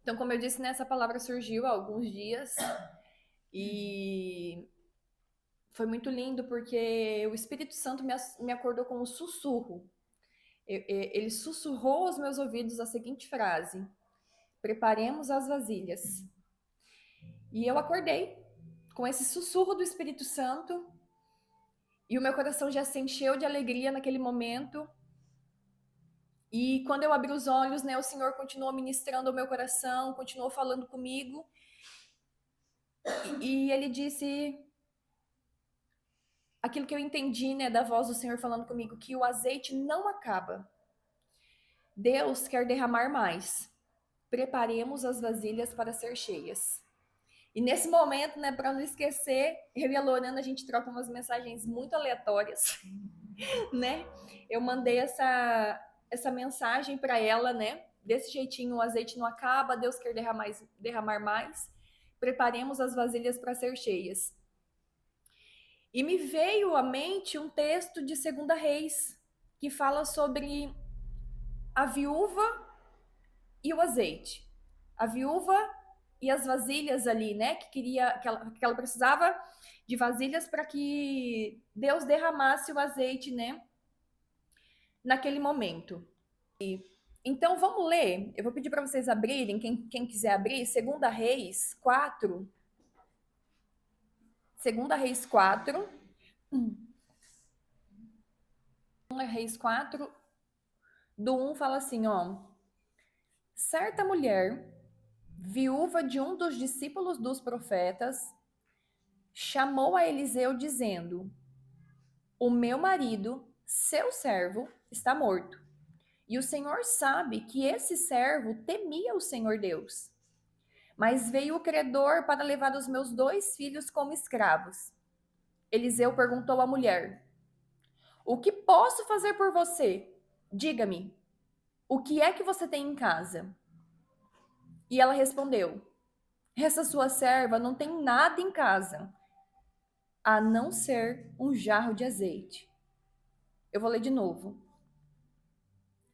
Então, como eu disse, né, essa palavra surgiu há alguns dias e foi muito lindo porque o Espírito Santo me acordou com um sussurro. Ele sussurrou aos meus ouvidos a seguinte frase: preparemos as vasilhas. E eu acordei com esse sussurro do Espírito Santo e o meu coração já se encheu de alegria naquele momento. E quando eu abri os olhos, né, o Senhor continuou ministrando ao meu coração, continuou falando comigo. E ele disse aquilo que eu entendi, né, da voz do Senhor falando comigo, que o azeite não acaba. Deus quer derramar mais. Preparemos as vasilhas para ser cheias. E nesse momento, né, para não esquecer, eu e a Lorena, a gente troca umas mensagens muito aleatórias, né? Eu mandei essa mensagem para ela, né? Desse jeitinho, o azeite não acaba, Deus quer derramar mais. Preparemos as vasilhas para ser cheias. E me veio à mente um texto de Segunda Reis, que fala sobre a viúva e o azeite. A viúva e as vasilhas ali, né? Que ela precisava de vasilhas para que Deus derramasse o azeite, né? Naquele momento. Então vamos ler. Eu vou pedir para vocês abrirem, quem quiser abrir, Segunda Reis 4. Segunda Reis 4. Segunda Reis 4, do 1 fala assim, ó. Certa mulher, viúva de um dos discípulos dos profetas, chamou a Eliseu dizendo: o meu marido, seu servo, está morto. E o Senhor sabe que esse servo temia o Senhor Deus. Mas veio o credor para levar os meus 2 filhos como escravos. Eliseu perguntou à mulher: o que posso fazer por você? Diga-me, o que é que você tem em casa? E ela respondeu: essa sua serva não tem nada em casa, a não ser um jarro de azeite. Eu vou ler de novo.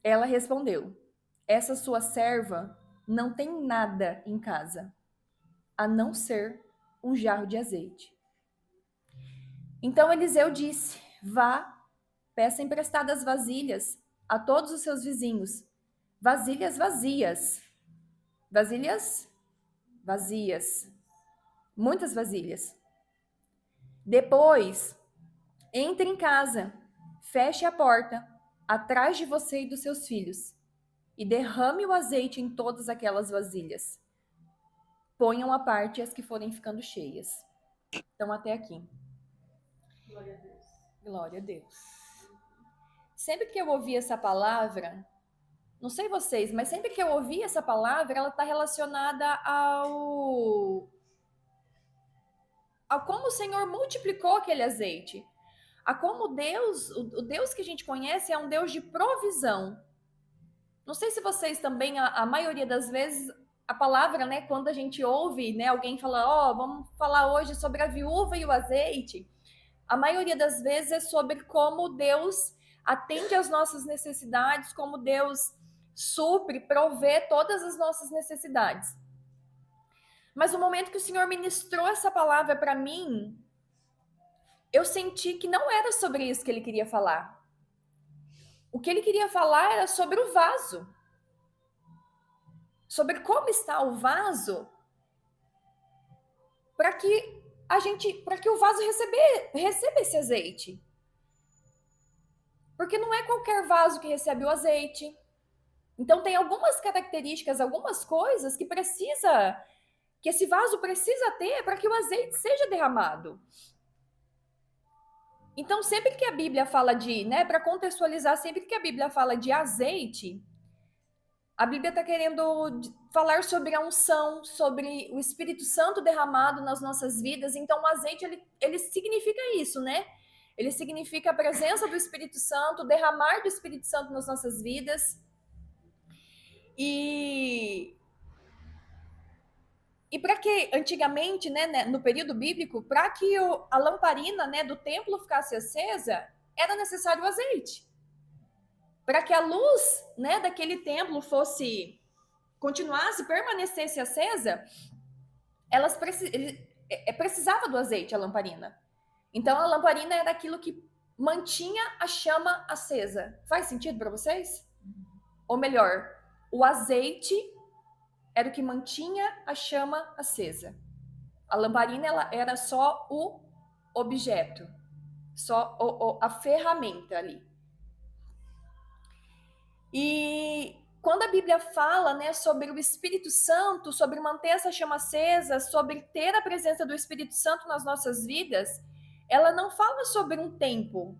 Ela respondeu: essa sua serva não tem nada em casa, a não ser um jarro de azeite. Então Eliseu disse: vá, peça emprestadas vasilhas a todos os seus vizinhos, vasilhas vazias, vasilhas vazias, muitas vasilhas. Depois, entre em casa, feche a porta atrás de você e dos seus filhos e derrame o azeite em todas aquelas vasilhas. Ponham à parte as que forem ficando cheias. Então, até aqui. Glória a Deus. Glória a Deus. Sempre que eu ouvi essa palavra, não sei vocês, mas sempre que eu ouvi essa palavra, ela está relacionada ao como o Senhor multiplicou aquele azeite. A como Deus, o Deus que a gente conhece é um Deus de provisão. Não sei se vocês também, a maioria das vezes, a palavra, né, quando a gente ouve, né, alguém falar, ó, vamos falar hoje sobre a viúva e o azeite, a maioria das vezes é sobre como Deus atende às nossas necessidades, como Deus supre, provê todas as nossas necessidades. Mas no momento que o Senhor ministrou essa palavra para mim, eu senti que não era sobre isso que ele queria falar. O que ele queria falar era sobre o vaso. Sobre como está o vaso para que o vaso receba esse azeite. Porque não é qualquer vaso que recebe o azeite. Então tem algumas características, algumas coisas que esse vaso precisa ter para que o azeite seja derramado. Então sempre que a Bíblia fala de, né, para contextualizar, sempre que a Bíblia fala de azeite, a Bíblia está querendo falar sobre a unção, sobre o Espírito Santo derramado nas nossas vidas. Então, o azeite, ele significa isso, né? Ele significa a presença do Espírito Santo, derramar do Espírito Santo nas nossas vidas. E, e para que, antigamente, né, no período bíblico, para que a lamparina, né, do templo ficasse acesa, era necessário o azeite. Para que a luz, né, daquele templo fosse continuasse, permanecesse acesa, elas precisava do azeite, a lamparina. Então a lamparina era aquilo que mantinha a chama acesa. Faz sentido para vocês? Ou melhor, o azeite era o que mantinha a chama acesa. A lamparina ela era só o objeto, só a ferramenta ali. E quando a Bíblia fala, né, sobre o Espírito Santo, sobre manter essa chama acesa, sobre ter a presença do Espírito Santo nas nossas vidas, ela não fala sobre um tempo,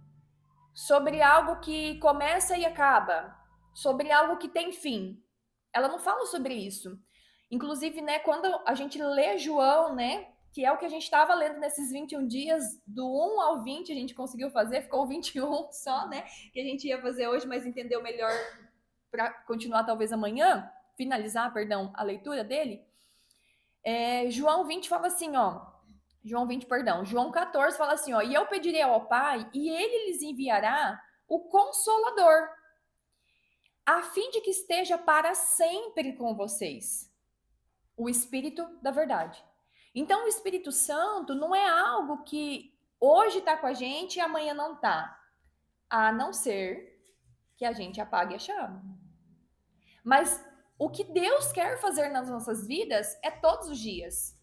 sobre algo que começa e acaba, sobre algo que tem fim. Ela não fala sobre isso. Inclusive, né, quando a gente lê João, né, que é o que a gente estava lendo nesses 21 dias, do 1 ao 20 a gente conseguiu fazer, ficou o 21 só, né, que a gente ia fazer hoje, mas entendeu melhor para continuar talvez amanhã, finalizar, perdão, a leitura dele. João 20 fala assim, ó, João 20, perdão, João 14 fala assim, ó, e eu pedirei ao Pai, e ele lhes enviará o Consolador, a fim de que esteja para sempre com vocês, o Espírito da verdade. Então, o Espírito Santo não é algo que hoje está com a gente e amanhã não está, a não ser que a gente apague a chama. Mas o que Deus quer fazer nas nossas vidas é todos os dias.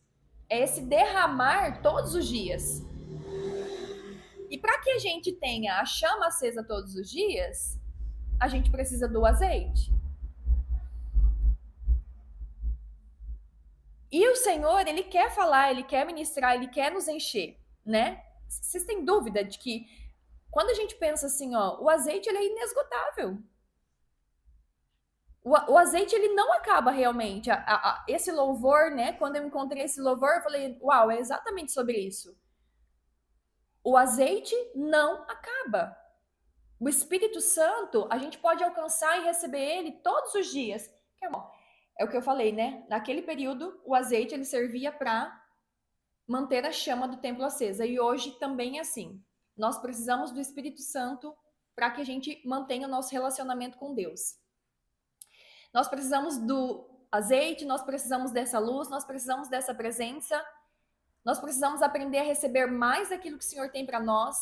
É esse derramar todos os dias. E para que a gente tenha a chama acesa todos os dias, a gente precisa do azeite. E o Senhor, ele quer falar, ele quer ministrar, ele quer nos encher, né? Vocês têm dúvida de que quando a gente pensa assim, ó, o azeite ele é inesgotável. O azeite ele não acaba realmente. Esse louvor, né? Quando eu encontrei esse louvor, eu falei, uau, é exatamente sobre isso. O azeite não acaba. O Espírito Santo, a gente pode alcançar e receber ele todos os dias. É o que eu falei, né? Naquele período, o azeite ele servia para manter a chama do templo acesa. E hoje também é assim. Nós precisamos do Espírito Santo para que a gente mantenha o nosso relacionamento com Deus. Nós precisamos do azeite, nós precisamos dessa luz, nós precisamos dessa presença. Nós precisamos aprender a receber mais daquilo que o Senhor tem para nós.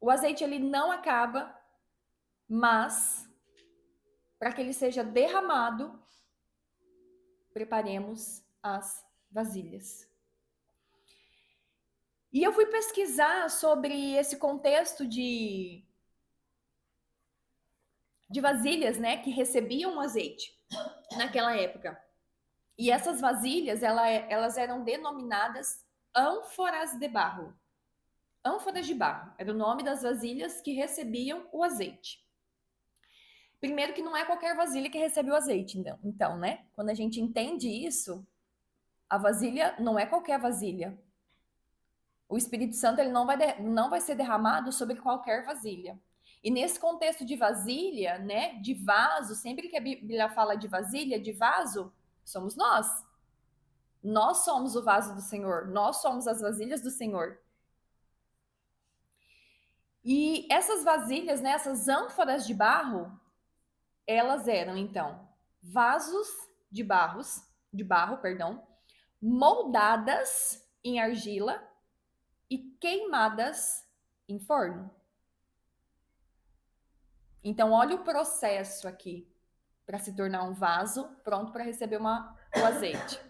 O azeite ele não acaba, mas para que ele seja derramado, preparemos as vasilhas. E eu fui pesquisar sobre esse contexto de vasilhas, né, que recebiam azeite naquela época. E essas vasilhas, elas eram denominadas ânforas de barro. Ânforas de barro era o nome das vasilhas que recebiam o azeite. Primeiro que não é qualquer vasilha que recebe o azeite, então, né? Quando a gente entende isso, a vasilha não é qualquer vasilha. O Espírito Santo ele não vai ser derramado sobre qualquer vasilha. E nesse contexto de vasilha, né, de vaso, sempre que a Bíblia fala de vasilha, de vaso, somos nós. Nós somos o vaso do Senhor, nós somos as vasilhas do Senhor. E essas vasilhas, né, essas ânforas de barro, elas eram então vasos de barro, moldadas em argila e queimadas em forno. Então, olha o processo aqui para se tornar um vaso pronto para receber o azeite.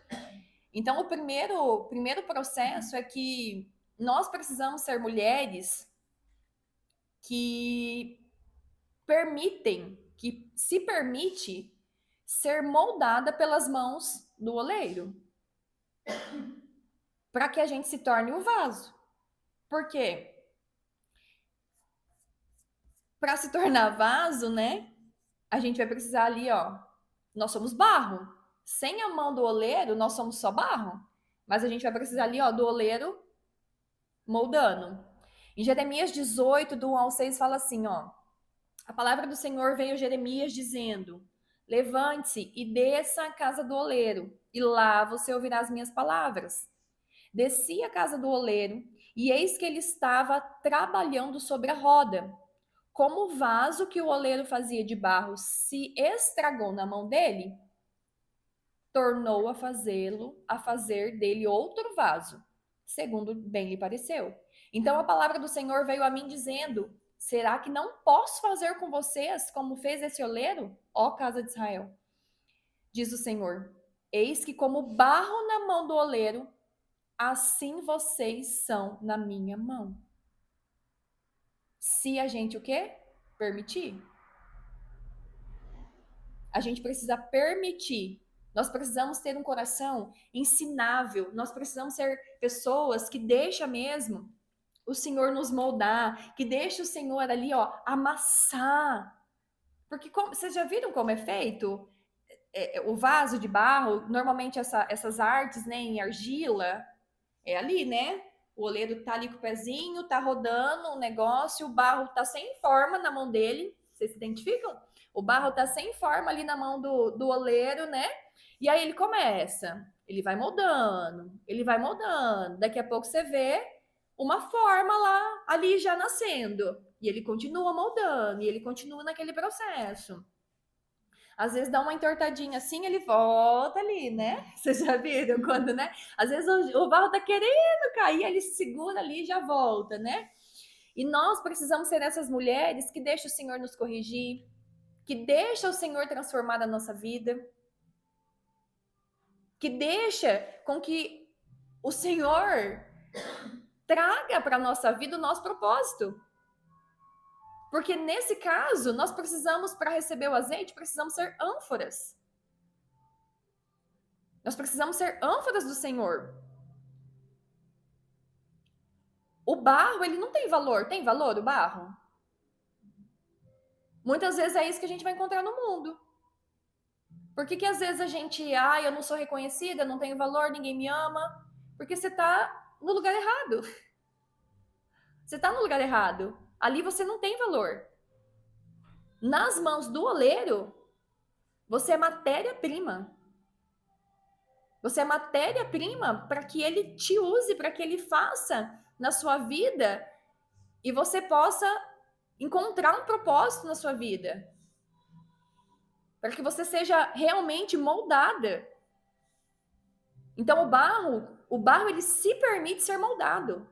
Então, o primeiro processo é que nós precisamos ser mulheres que se permite ser moldada pelas mãos do oleiro, para que a gente se torne o vaso. Por quê? Para se tornar vaso, né? A gente vai precisar ali, ó. Nós somos barro. Sem a mão do oleiro, nós somos só barro. Mas a gente vai precisar ali, ó, do oleiro moldando. Em Jeremias 18, do 1 ao 6, fala assim, ó. A palavra do Senhor veio a Jeremias dizendo: levante-se e desça à casa do oleiro, e lá você ouvirá as minhas palavras. Desci à casa do oleiro, e eis que ele estava trabalhando sobre a roda, como o vaso que o oleiro fazia de barro se estragou na mão dele, tornou a fazer dele outro vaso, segundo bem lhe pareceu. Então a palavra do Senhor veio a mim dizendo: será que não posso fazer com vocês como fez esse oleiro, ó casa de Israel? Diz o Senhor: eis que como barro na mão do oleiro, assim vocês são na minha mão. Se a gente o quê? Permitir. A gente precisa permitir. Nós precisamos ter um coração ensinável. Nós precisamos ser pessoas que deixam mesmo o Senhor nos moldar, que deixa o Senhor ali, ó, amassar. Porque vocês já viram como é feito? O vaso de barro, normalmente essas artes, né, em argila, é ali, né? O oleiro tá ali com o pezinho, tá rodando o negócio, o barro tá sem forma na mão dele. Vocês se identificam? O barro tá sem forma ali na mão do oleiro, né? E aí ele começa, ele vai moldando. Daqui a pouco você vê uma forma lá, ali já nascendo. E ele continua moldando, e ele continua naquele processo. Às vezes dá uma entortadinha assim, ele volta ali, né? Vocês já viram quando, né? Às vezes o barro tá querendo cair, ele se segura ali e já volta, né? E nós precisamos ser essas mulheres que deixam o Senhor nos corrigir, que deixa o Senhor transformar a nossa vida, que deixa com que o Senhor traga para a nossa vida o nosso propósito. Porque nesse caso, nós precisamos, para receber o azeite, precisamos ser ânforas. Nós precisamos ser ânforas do Senhor. O barro, ele não tem valor. Tem valor o barro? Muitas vezes é isso que a gente vai encontrar no mundo. Por que às vezes a gente, eu não sou reconhecida, não tenho valor, ninguém me ama? Porque você tá no lugar errado. Você tá no lugar errado. Ali você não tem valor. Nas mãos do oleiro, você é matéria-prima. Você é matéria-prima para que ele te use, para que ele faça na sua vida e você possa encontrar um propósito na sua vida. Para que você seja realmente moldada. Então o barro ele se permite ser moldado.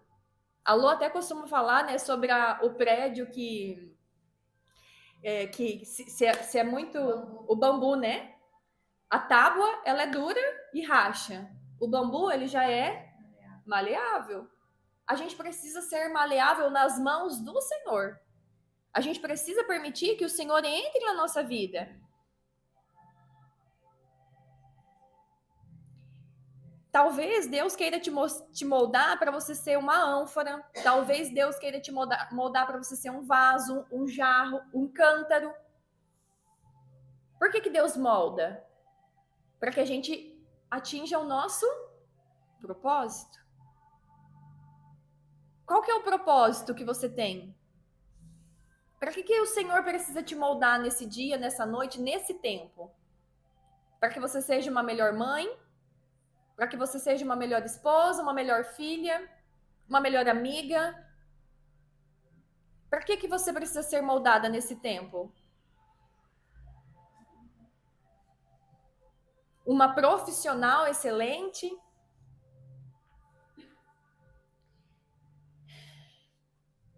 A Lô até costuma falar, né, sobre o prédio que se é muito o bambu, né? A tábua ela é dura e racha. O bambu ele já é maleável. A gente precisa ser maleável nas mãos do Senhor. A gente precisa permitir que o Senhor entre na nossa vida. Talvez Deus queira te moldar para você ser uma ânfora. Talvez Deus queira te moldar para você ser um vaso, um jarro, um cântaro. Por que Deus molda? Para que a gente atinja o nosso propósito. Qual que é o propósito que você tem? Para que o Senhor precisa te moldar nesse dia, nessa noite, nesse tempo? Para que você seja uma melhor mãe? Para que você seja uma melhor esposa, uma melhor filha, uma melhor amiga? Para que você precisa ser moldada nesse tempo? Uma profissional excelente?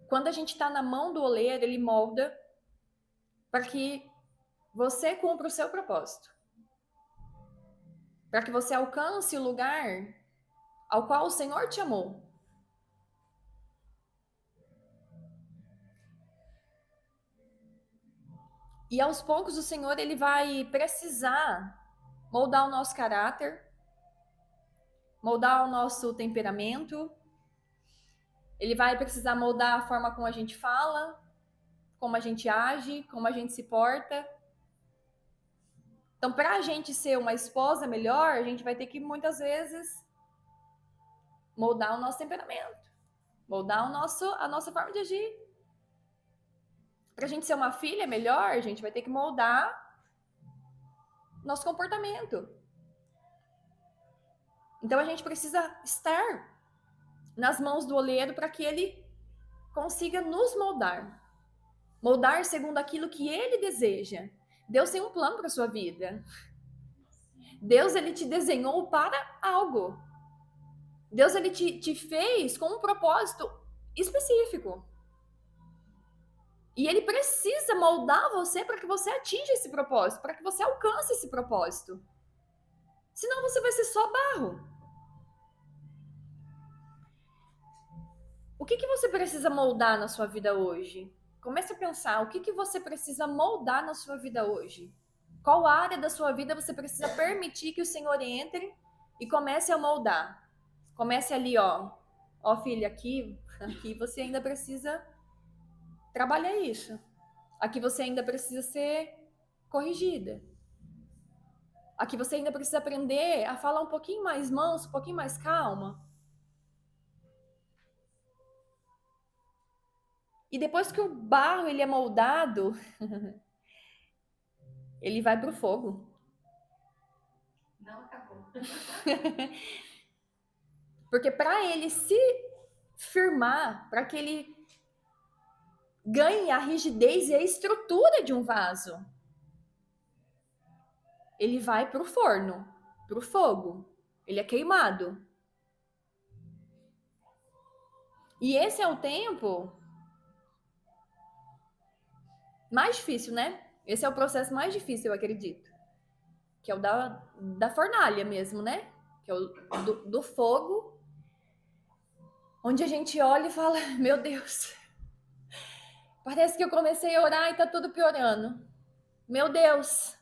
Quando a gente está na mão do oleiro, ele molda para que você cumpra o seu propósito. Para que você alcance o lugar ao qual o Senhor te amou. E aos poucos o Senhor ele vai precisar moldar o nosso caráter, moldar o nosso temperamento. Ele vai precisar moldar a forma como a gente fala, como a gente age, como a gente se porta. Então, para a gente ser uma esposa melhor, a gente vai ter que muitas vezes moldar o nosso temperamento, moldar a nossa forma de agir. Para a gente ser uma filha melhor, a gente vai ter que moldar nosso comportamento. Então a gente precisa estar nas mãos do oleiro para que ele consiga nos moldar. Moldar segundo aquilo que Ele deseja. Deus tem um plano para sua vida. Deus, Ele te desenhou para algo. Deus, Ele te fez com um propósito específico. E Ele precisa moldar você para que você atinja esse propósito, para que você alcance esse propósito. Senão você vai ser só barro. O que você precisa moldar na sua vida hoje? Comece a pensar, o que você precisa moldar na sua vida hoje? Qual área da sua vida você precisa permitir que o Senhor entre e comece a moldar? Comece ali, ó. Ó, filha, aqui você ainda precisa trabalhar isso. Aqui você ainda precisa ser corrigida. Aqui você ainda precisa aprender a falar um pouquinho mais manso, um pouquinho mais calma. E depois que o barro ele é moldado, ele vai pro fogo. Não acabou. Porque para ele se firmar, para que ele ganhe a rigidez e a estrutura de um vaso, ele vai pro forno, pro fogo. Ele é queimado. E esse é o tempo mais difícil, né? Esse é o processo mais difícil, eu acredito. Que é o da fornalha mesmo, né? Que é o do fogo, onde a gente olha e fala, meu Deus, parece que eu comecei a orar e tá tudo piorando. Meu Deus,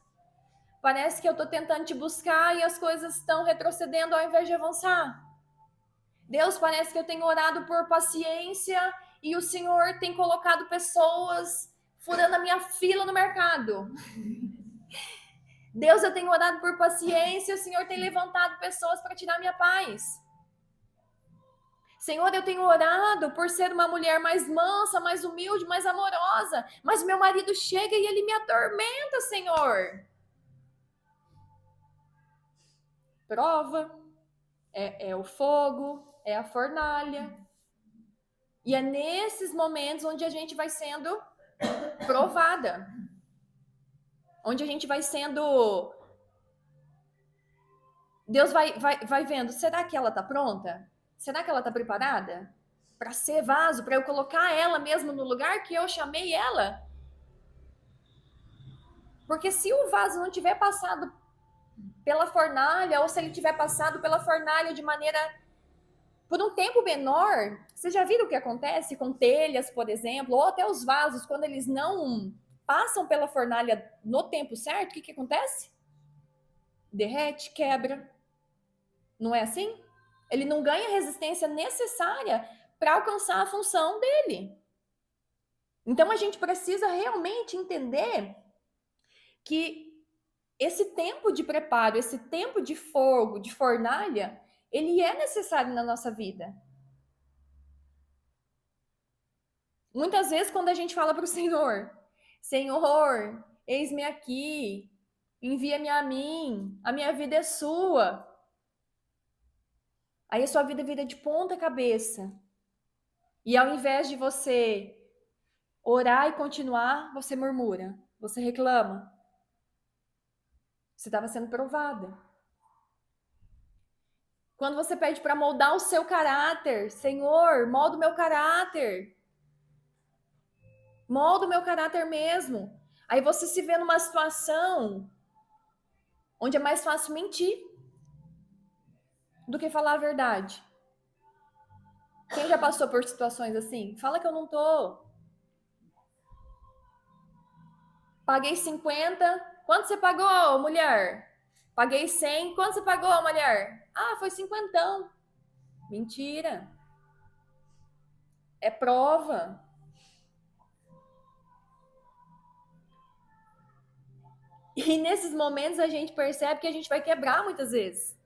parece que eu tô tentando te buscar e as coisas estão retrocedendo ao invés de avançar. Deus, parece que eu tenho orado por paciência e o Senhor tem colocado pessoas furando a minha fila no mercado. Deus, eu tenho orado por paciência e o Senhor tem levantado pessoas para tirar minha paz. Senhor, eu tenho orado por ser uma mulher mais mansa, mais humilde, mais amorosa, mas meu marido chega e ele me atormenta, Senhor. Prova, é o fogo, é a fornalha. E é nesses momentos onde a gente vai sendo provada. Onde a gente vai sendo. Deus vai vendo, será que ela está pronta? Será que ela está preparada? Para ser vaso, para eu colocar ela mesmo no lugar que eu chamei ela? Porque se o vaso não tiver passado pela fornalha, ou se ele tiver passado pela fornalha de maneira por um tempo menor, você já viram o que acontece com telhas, por exemplo, ou até os vasos, quando eles não passam pela fornalha no tempo certo, o que acontece? Derrete, quebra. Não é assim? Ele não ganha a resistência necessária para alcançar a função dele. Então a gente precisa realmente entender que esse tempo de preparo, esse tempo de fogo, de fornalha, ele é necessário na nossa vida. Muitas vezes, quando a gente fala para o Senhor, Senhor, eis-me aqui, envia-me a minha vida é sua. Aí a sua vida vira de ponta cabeça. E ao invés de você orar e continuar, você murmura, você reclama. Você estava sendo provada. Quando você pede para moldar o seu caráter, Senhor, molda o meu caráter. Molda o meu caráter mesmo. Aí você se vê numa situação onde é mais fácil mentir do que falar a verdade. Quem já passou por situações assim? Fala que eu não tô. Paguei 50. Quanto você pagou, mulher? Paguei 100. Quanto você pagou, mulher? Ah, foi 50. Mentira. É prova. E nesses momentos a gente percebe que a gente vai quebrar muitas vezes.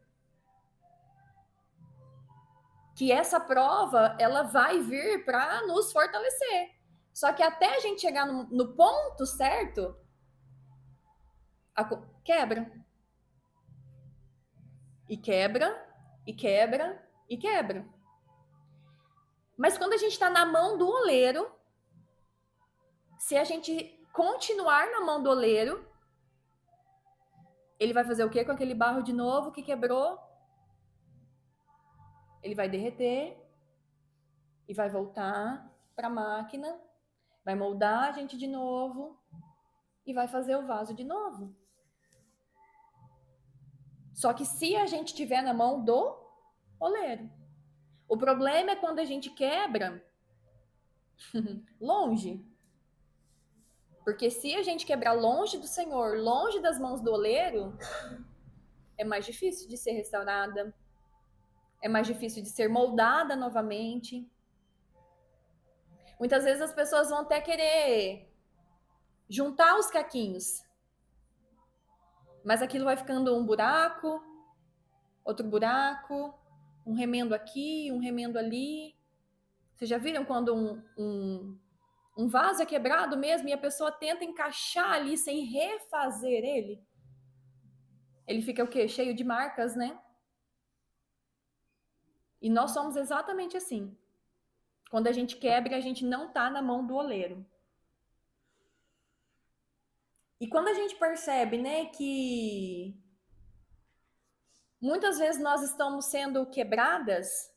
Que essa prova, ela vai vir para nos fortalecer. Só que até a gente chegar no ponto certo, quebra. E quebra, e quebra, e quebra. Mas quando a gente está na mão do oleiro, Se a gente continuar na mão do oleiro, ele vai fazer o quê com aquele barro de novo que quebrou? Ele vai derreter e vai voltar para a máquina, vai moldar a gente de novo e vai fazer o vaso de novo. Só que se a gente tiver na mão do oleiro. O problema é quando a gente quebra longe. Porque se a gente quebrar longe do Senhor, longe das mãos do oleiro, é mais difícil de ser restaurada, é mais difícil de ser moldada novamente. Muitas vezes as pessoas vão até querer juntar os caquinhos, mas aquilo vai ficando um buraco, outro buraco, um remendo aqui, um remendo ali. Vocês já viram quando um vaso é quebrado mesmo e a pessoa tenta encaixar ali sem refazer ele? Ele fica o quê? Cheio de marcas, né? E nós somos exatamente assim. Quando a gente quebra, a gente não tá na mão do oleiro. E quando a gente percebe, né, que muitas vezes nós estamos sendo quebradas,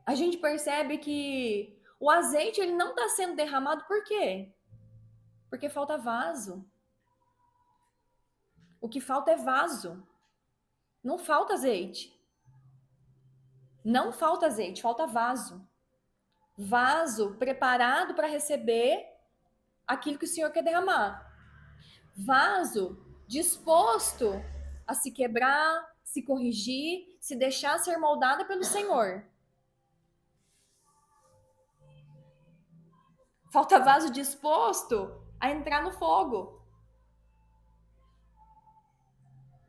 a gente percebe que o azeite ele não está sendo derramado por quê? Porque falta vaso. O que falta é vaso. Não falta azeite. Não falta azeite, falta vaso. Vaso preparado para receber aquilo que o Senhor quer derramar. Vaso disposto a se quebrar, se corrigir, se deixar ser moldada pelo Senhor. Falta vaso disposto a entrar no fogo.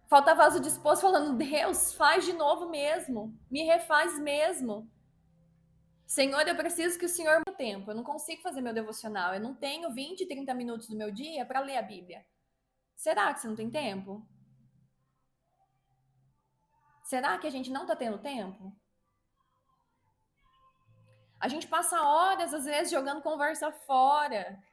Falta vaso disposto falando, Deus, faz de novo mesmo, me refaz mesmo. Senhor, eu preciso que o Senhor me dê tempo. Eu não consigo fazer meu devocional. Eu não tenho 20, 30 minutos do meu dia para ler a Bíblia. Será que você não tem tempo? Será que a gente não está tendo tempo? A gente passa horas, às vezes, jogando conversa fora,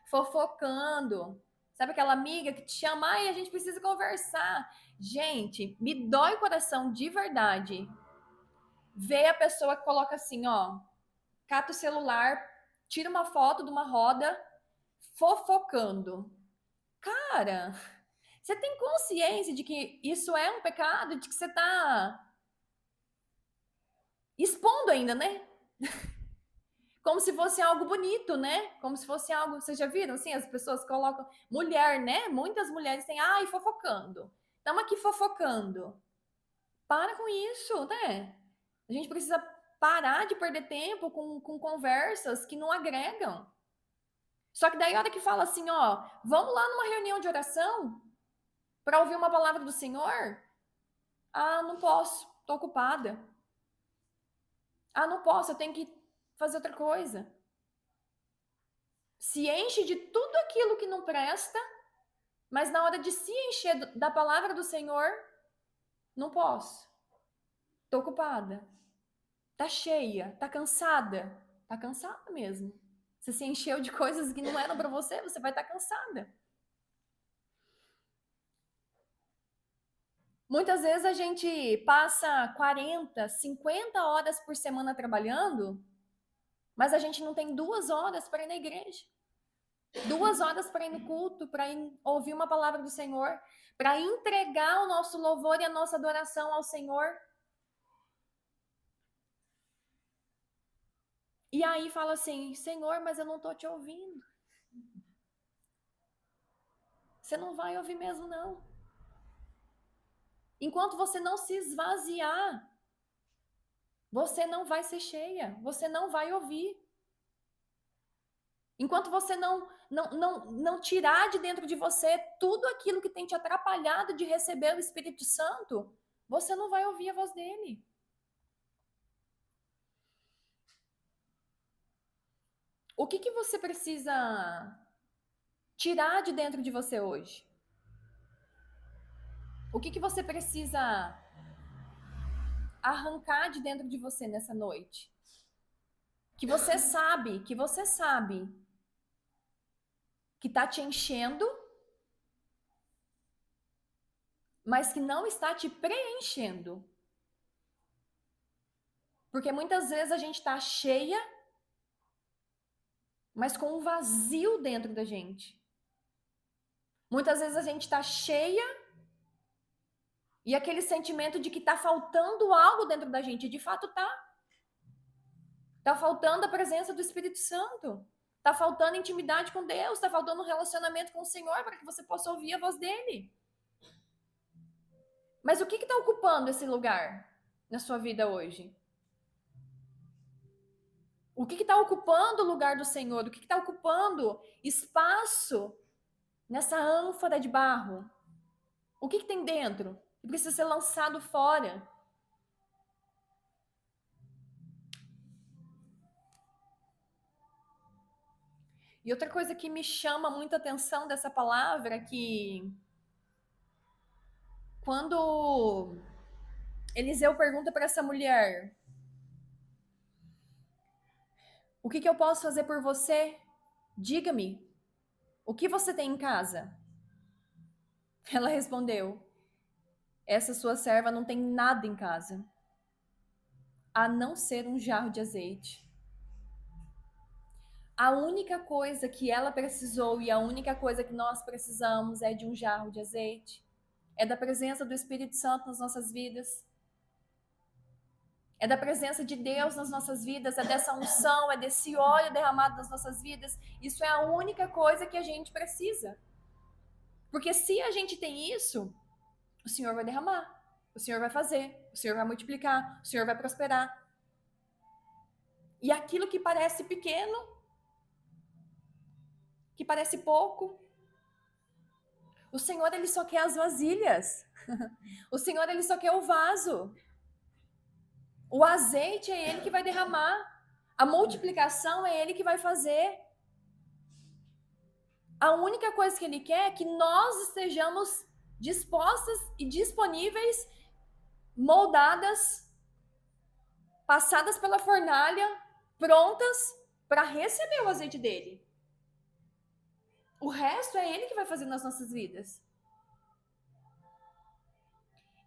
fofocando. Sabe aquela amiga que te chama, ai, a gente precisa conversar. Gente, me dói o coração de verdade ver a pessoa que coloca assim, ó, cata o celular, tira uma foto de uma roda, fofocando. Cara, você tem consciência de que isso é um pecado, de que você tá expondo ainda, né? Como se fosse algo bonito, né? Como se fosse algo. Vocês já viram? Assim, as pessoas colocam. Mulher, né? Muitas mulheres têm. Ai, fofocando. Estamos aqui fofocando. Para com isso, né? A gente precisa parar de perder tempo com conversas que não agregam. Só que daí, a hora que fala assim, ó, vamos lá numa reunião de oração para ouvir uma palavra do Senhor? Ah, não posso, tô ocupada. Ah, não posso, eu tenho que fazer outra coisa. Se enche de tudo aquilo que não presta, mas na hora de se encher da palavra do Senhor, não posso. Tô ocupada. Tá cheia, tá cansada. Tá cansada mesmo. Você se encheu de coisas que não eram para você, você vai estar cansada. Muitas vezes a gente passa 40, 50 horas por semana trabalhando, mas a gente não tem 2 horas para ir na igreja. 2 horas para ir no culto, para ouvir uma palavra do Senhor, para entregar o nosso louvor e a nossa adoração ao Senhor. E aí fala assim, Senhor, mas eu não estou te ouvindo. Você não vai ouvir mesmo, não. Enquanto você não se esvaziar, você não vai ser cheia, você não vai ouvir. Enquanto você não tirar de dentro de você tudo aquilo que tem te atrapalhado de receber o Espírito Santo, você não vai ouvir a voz dele. O que você precisa tirar de dentro de você hoje? O que você precisa arrancar de dentro de você nessa noite? que você sabe que está te enchendo, mas que não está te preenchendo. Porque muitas vezes a gente está cheia, mas com um vazio dentro da gente. Muitas vezes a gente está cheia e aquele sentimento de que está faltando algo dentro da gente, de fato tá. Tá faltando a presença do Espírito Santo. Tá faltando intimidade com Deus, tá faltando um relacionamento com o Senhor para que você possa ouvir a voz dele. Mas o que está ocupando esse lugar na sua vida hoje? O que está ocupando o lugar do Senhor? O que está ocupando espaço nessa ânfora de barro? O que tem dentro? Que precisa ser lançado fora. E outra coisa que me chama muita atenção dessa palavra é que quando Eliseu pergunta para essa mulher: o que eu posso fazer por você? Diga-me, o que você tem em casa? Ela respondeu: essa sua serva não tem nada em casa, a não ser um jarro de azeite. A única coisa que ela precisou e a única coisa que nós precisamos é de um jarro de azeite. É da presença do Espírito Santo nas nossas vidas. É da presença de Deus nas nossas vidas, é dessa unção, é desse óleo derramado nas nossas vidas. Isso é a única coisa que a gente precisa. Porque se a gente tem isso, o Senhor vai derramar, o Senhor vai fazer, o Senhor vai multiplicar, o Senhor vai prosperar. E aquilo que parece pequeno, que parece pouco, o Senhor, ele só quer as vasilhas. O Senhor, ele só quer o vaso. O azeite é ele que vai derramar. A multiplicação é ele que vai fazer. A única coisa que ele quer é que nós estejamos dispostas e disponíveis, moldadas, passadas pela fornalha, prontas para receber o azeite dele. O resto é ele que vai fazer nas nossas vidas.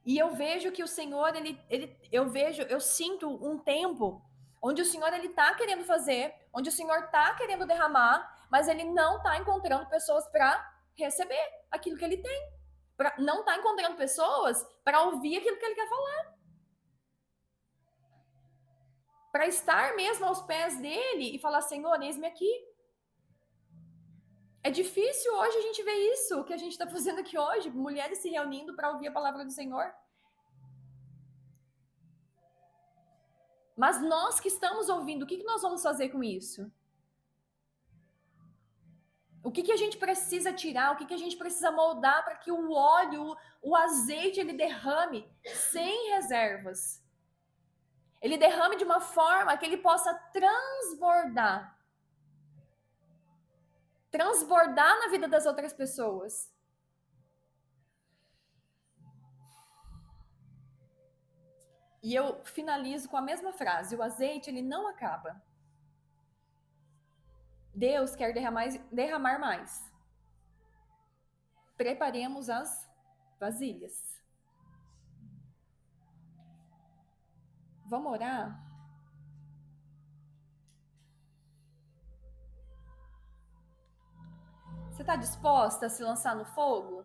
E eu vejo que o Senhor, eu sinto um tempo onde o Senhor, ele tá querendo fazer, onde o Senhor tá querendo derramar, mas ele não tá encontrando pessoas para receber aquilo que ele tem. Não tá encontrando pessoas para ouvir aquilo que ele quer falar. Para estar mesmo aos pés dele e falar: Senhor, eis-me aqui. É difícil hoje a gente ver isso, o que a gente está fazendo aqui hoje, mulheres se reunindo para ouvir a palavra do Senhor. Mas nós que estamos ouvindo, o que nós vamos fazer com isso? O que a gente precisa tirar, o que a gente precisa moldar para que o óleo, o azeite, ele derrame sem reservas. Ele derrame de uma forma que ele possa transbordar na vida das outras pessoas. E eu finalizo com a mesma frase: o azeite, ele não acaba. Deus quer derramar mais. Preparemos as vasilhas. Vamos orar? Você está disposta a se lançar no fogo?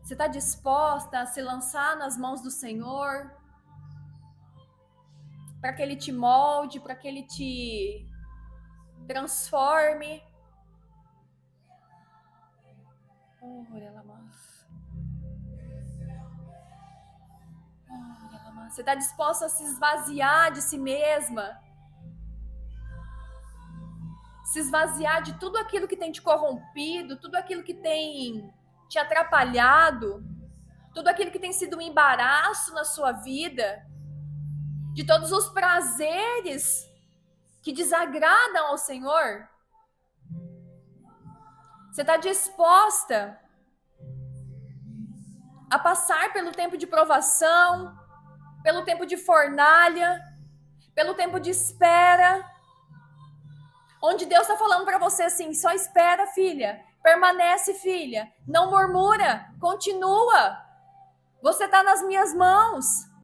Você está disposta a se lançar nas mãos do Senhor? Para que Ele te molde, para que Ele te transforme? Você está disposta a se esvaziar de si mesma? Se esvaziar de tudo aquilo que tem te corrompido, tudo aquilo que tem te atrapalhado, tudo aquilo que tem sido um embaraço na sua vida, de todos os prazeres que desagradam ao Senhor? Você está disposta a passar pelo tempo de provação, pelo tempo de fornalha, pelo tempo de espera, onde Deus está falando para você assim, só espera, filha, permanece, filha, não murmura, continua, você está nas minhas mãos.